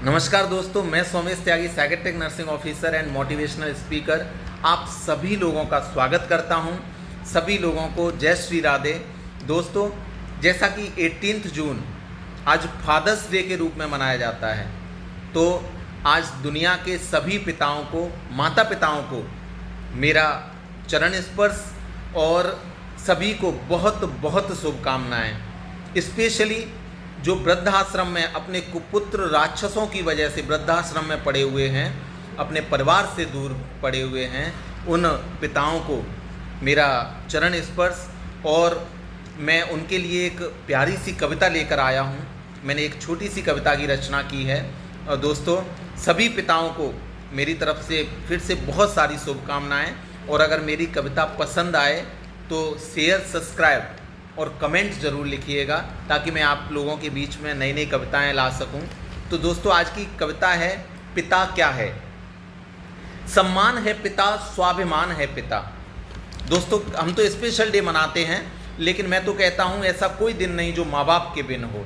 नमस्कार दोस्तों, मैं सोमेश त्यागी, सैकेटेक nursing officer and motivational speaker आप सभी लोगों का स्वागत करता हूं। सभी लोगों को जय श्री राधे। दोस्तों, जैसा कि 18 जून आज फादर्स डे के रूप में मनाया जाता है, तो आज दुनिया के सभी पिताओं को, माता पिताओं को मेरा चरण स्पर्श और सभी को बहुत बहुत शुभकामनाएं। स्पेशली जो वृद्धाश्रम में अपने कुपुत्र राक्षसों की वजह से वृद्धाश्रम में पड़े हुए हैं, अपने परिवार से दूर पड़े हुए हैं, उन पिताओं को मेरा चरण स्पर्श। और मैं उनके लिए एक प्यारी सी कविता लेकर आया हूँ। मैंने एक छोटी सी कविता की रचना की है। और दोस्तों, सभी पिताओं को मेरी तरफ से फिर से बहुत सारी शुभकामनाएं। और अगर मेरी कविता पसंद आए तो शेयर, सब्सक्राइब और कमेंट ज़रूर लिखिएगा, ताकि मैं आप लोगों के बीच में नई नई कविताएं ला सकूं। तो दोस्तों, आज की कविता है पिता क्या है। सम्मान है पिता, स्वाभिमान है पिता। दोस्तों, हम तो स्पेशल डे मनाते हैं, लेकिन मैं तो कहता हूं ऐसा कोई दिन नहीं जो माँ बाप के बिन हो।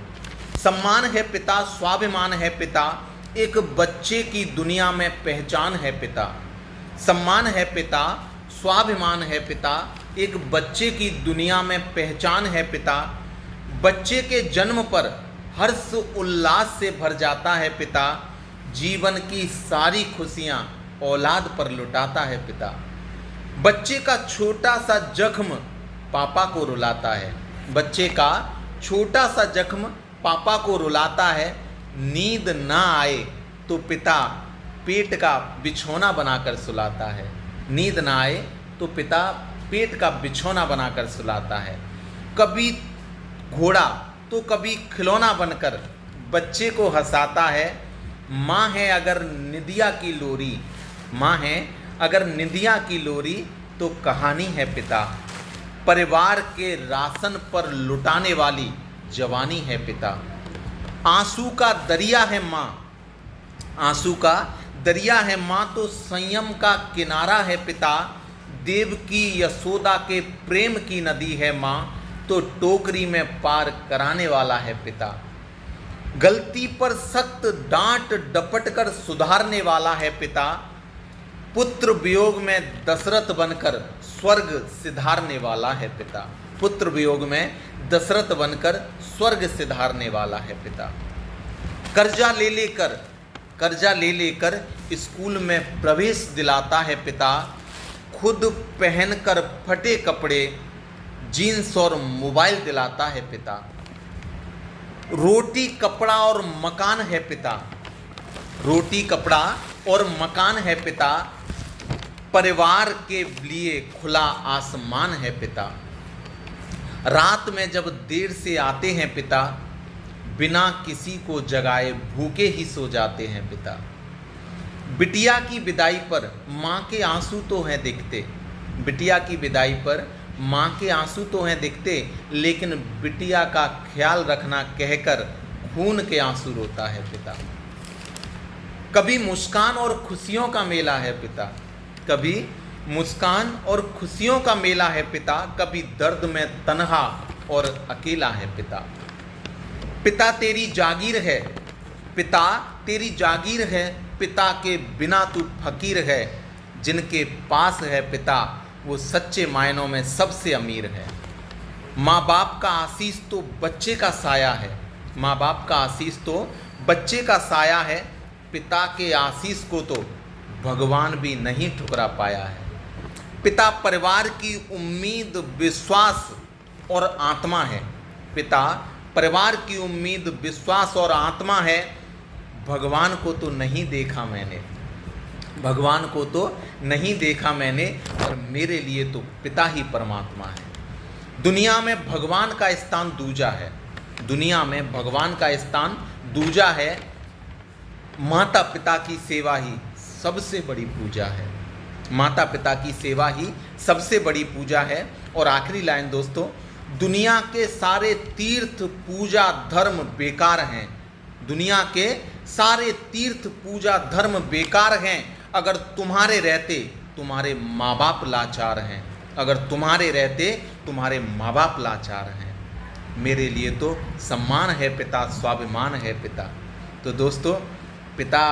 सम्मान है पिता, स्वाभिमान है पिता, एक बच्चे की दुनिया में पहचान है पिता। सम्मान है पिता, स्वाभिमान है पिता, एक बच्चे की दुनिया में पहचान है पिता। बच्चे के जन्म पर हर्ष उल्लास से भर जाता है पिता। जीवन की सारी खुशियां औलाद पर लुटाता है पिता। बच्चे का छोटा सा जख्म पापा को रुलाता है। बच्चे का छोटा सा जख्म पापा को रुलाता है। नींद ना आए तो पिता पेट का बिछौना बनाकर सुलाता है। नींद ना आए तो पिता पेट का बिछौना बनाकर सुलाता है। कभी घोड़ा तो कभी खिलौना बनकर बच्चे को हंसाता है। माँ है अगर निदिया की लोरी, माँ है अगर निदिया की लोरी, तो कहानी है पिता। परिवार के राशन पर लुटाने वाली जवानी है पिता। आंसू का दरिया है माँ, आंसू का दरिया है माँ, तो संयम का किनारा है पिता। देवकी यशोदा के प्रेम की नदी है माँ, तो टोकरी में पार कराने वाला है पिता। गलती पर सख्त डांट डपट कर सुधारने वाला है पिता। पुत्र वियोग में दशरथ बनकर स्वर्ग सिधारने वाला है पिता। पुत्र वियोग में दशरथ बनकर स्वर्ग सिधारने वाला है पिता। कर्जा ले लेकर स्कूल में प्रवेश दिलाता है पिता। खुद पहनकर फटे कपड़े, जीन्स और मोबाइल दिलाता है पिता। रोटी कपड़ा और मकान है पिता। रोटी कपड़ा और मकान है पिता। परिवार के लिए खुला आसमान है पिता। रात में जब देर से आते हैं पिता, बिना किसी को जगाए भूखे ही सो जाते हैं पिता। बिटिया की विदाई पर माँ के आंसू तो हैं दिखते। बिटिया की विदाई पर माँ के आंसू तो हैं दिखते, लेकिन बिटिया का ख्याल रखना कहकर खून के आंसू रोता है पिता। कभी मुस्कान और खुशियों का मेला है पिता। कभी मुस्कान और खुशियों का मेला है पिता। कभी दर्द में तन्हा और अकेला है पिता। पिता तेरी जागीर है, पिता तेरी जागीर है, पिता के बिना तू फकीर है। जिनके पास है पिता, वो सच्चे मायनों में सबसे अमीर है। माँ बाप का आशीष तो बच्चे का साया है। माँ बाप का आशीष तो बच्चे का साया है। पिता के आशीष को तो भगवान भी नहीं ठुकरा पाया है। पिता परिवार की उम्मीद, विश्वास और आत्मा है। पिता परिवार की उम्मीद, विश्वास और आत्मा है। भगवान को तो नहीं देखा मैंने, भगवान को तो नहीं देखा मैंने, और मेरे लिए तो पिता ही परमात्मा है। दुनिया में भगवान का स्थान दूजा है। दुनिया में भगवान का स्थान दूजा है। माता पिता की सेवा ही सबसे बड़ी पूजा है। माता पिता की सेवा ही सबसे बड़ी पूजा है। और आखिरी लाइन दोस्तों, दुनिया के सारे तीर्थ पूजा धर्म बेकार हैं। दुनिया के सारे तीर्थ पूजा धर्म बेकार हैं, अगर तुम्हारे रहते तुम्हारे माँ बाप लाचार हैं। अगर तुम्हारे रहते तुम्हारे माँ बाप लाचार हैं। मेरे लिए तो सम्मान है पिता, स्वाभिमान है पिता। तो दोस्तों, पिता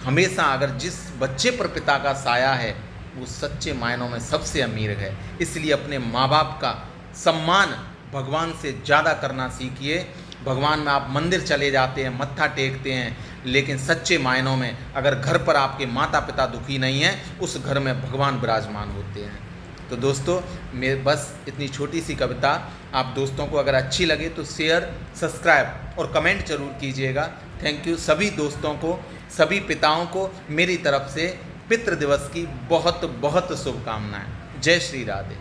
हमेशा, अगर जिस बच्चे पर पिता का साया है वो सच्चे मायनों में सबसे अमीर है। इसलिए अपने माँ बाप का सम्मान भगवान से ज़्यादा करना सीखिए। भगवान में आप मंदिर चले जाते हैं, मत्था टेकते हैं, लेकिन सच्चे मायनों में अगर घर पर आपके माता पिता दुखी नहीं हैं, उस घर में भगवान विराजमान होते हैं। तो दोस्तों, मैं बस इतनी छोटी सी कविता आप दोस्तों को अगर अच्छी लगे तो शेयर, सब्सक्राइब और कमेंट जरूर कीजिएगा। Thank you. सभी दोस्तों को, सभी पिताओं को मेरी तरफ से पितृ दिवस की बहुत बहुत शुभकामनाएं। जय श्री राधे।